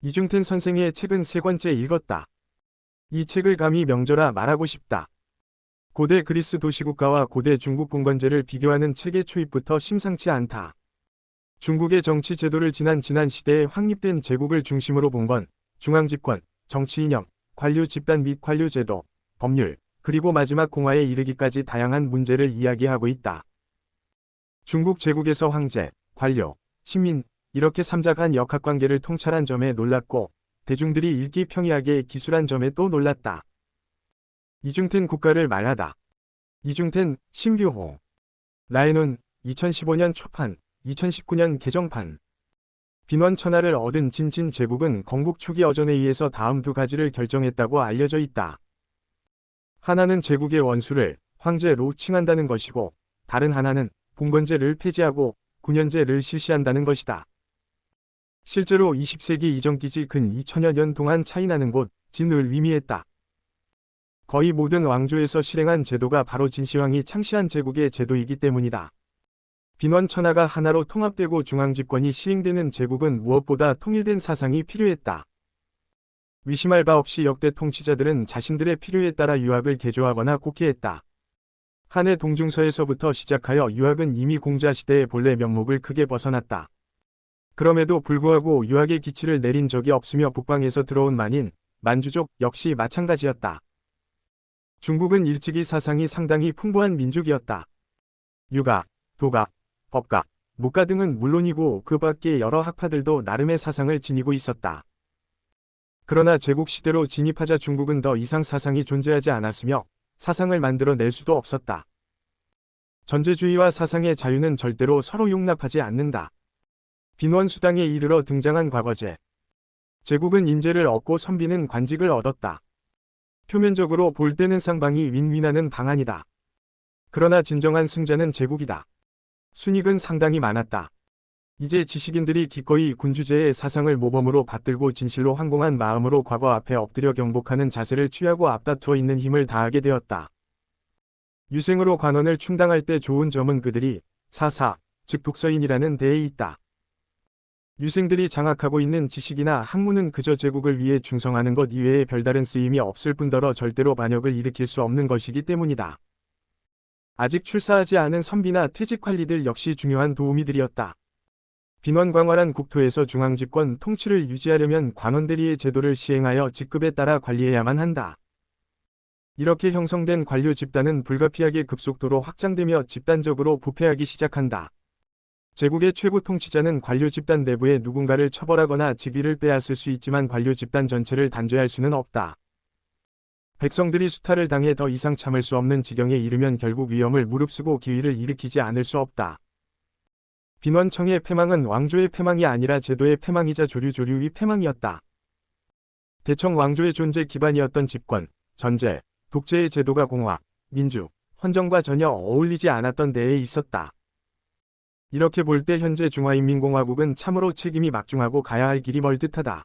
이중텐 선생의 책은 3권째 읽었다. 이 책을 감히 명저라 말하고 싶다. 고대 그리스 도시국가와 고대 중국 봉건제를 비교하는 책의 초입부터 심상치 않다. 중국의 정치 제도를 지난 시대에 확립된 제국을 중심으로 본 건 중앙집권, 정치 이념, 관료 집단 및 관료 제도, 법률, 그리고 마지막 공화에 이르기까지 다양한 문제를 이야기하고 있다. 중국 제국에서 황제, 관료, 신민, 이렇게 삼자간 역학관계를 통찰한 점에 놀랐고 대중들이 읽기 평이하게 기술한 점에 또 놀랐다. 이중텐 국가를 말하다. 이중텐, 신규호. 라에논, 2015년 초판, 2019년 개정판. 빈원천하를 얻은 진진 제국은 건국 초기 어전에 의해서 다음 2가지를 결정했다고 알려져 있다. 하나는 제국의 원수를 황제로 칭한다는 것이고 다른 하나는 봉건제를 폐지하고 군현제를 실시한다는 것이다. 실제로 20세기 이전기지 근 2000여 년 동안 차이나는 곳 진을 의미했다. 거의 모든 왕조에서 실행한 제도가 바로 진시황이 창시한 제국의 제도이기 때문이다. 빈원천하가 하나로 통합되고 중앙집권이 시행되는 제국은 무엇보다 통일된 사상이 필요했다. 의심할 바 없이 역대 통치자들은 자신들의 필요에 따라 유학을 개조하거나 곡해했다. 한해 동중서에서부터 시작하여 유학은 이미 공자시대의 본래 면목을 크게 벗어났다. 그럼에도 불구하고 유학의 기치를 내린 적이 없으며 북방에서 들어온 만인, 만주족 역시 마찬가지였다. 중국은 일찍이 사상이 상당히 풍부한 민족이었다. 유가, 도가, 법가, 무가 등은 물론이고 그 밖의 여러 학파들도 나름의 사상을 지니고 있었다. 그러나 제국시대로 진입하자 중국은 더 이상 사상이 존재하지 않았으며 사상을 만들어낼 수도 없었다. 전제주의와 사상의 자유는 절대로 서로 용납하지 않는다. 빈원수당에 이르러 등장한 과거제. 제국은 인재를 얻고 선비는 관직을 얻었다. 표면적으로 볼 때는 쌍방이 윈윈하는 방안이다. 그러나 진정한 승자는 제국이다. 순익은 상당히 많았다. 이제 지식인들이 기꺼이 군주제의 사상을 모범으로 받들고 진실로 황공한 마음으로 과거 앞에 엎드려 경복하는 자세를 취하고 앞다투어 있는 힘을 다하게 되었다. 유생으로 관원을 충당할 때 좋은 점은 그들이 사사, 즉 독서인이라는 데에 있다. 유생들이 장악하고 있는 지식이나 학문은 그저 제국을 위해 충성하는 것 이외에 별다른 쓰임이 없을 뿐더러 절대로 반역을 일으킬 수 없는 것이기 때문이다. 아직 출사하지 않은 선비나 퇴직 관리들 역시 중요한 도우미들이었다. 빈원광활한 국토에서 중앙집권 통치를 유지하려면 관원대리의 제도를 시행하여 직급에 따라 관리해야만 한다. 이렇게 형성된 관료 집단은 불가피하게 급속도로 확장되며 집단적으로 부패하기 시작한다. 제국의 최고 통치자는 관료 집단 내부의 누군가를 처벌하거나 직위를 빼앗을 수 있지만 관료 집단 전체를 단죄할 수는 없다. 백성들이 수탈을 당해 더 이상 참을 수 없는 지경에 이르면 결국 위험을 무릅쓰고 기위를 일으키지 않을 수 없다. 빈원청의 패망은 왕조의 패망이 아니라 제도의 패망이자 조류의 패망이었다. 대청 왕조의 존재 기반이었던 집권, 전제, 독재의 제도가 공화, 민주, 헌정과 전혀 어울리지 않았던 데에 있었다. 이렇게 볼 때 현재 중화인민공화국은 참으로 책임이 막중하고 가야 할 길이 멀 듯하다.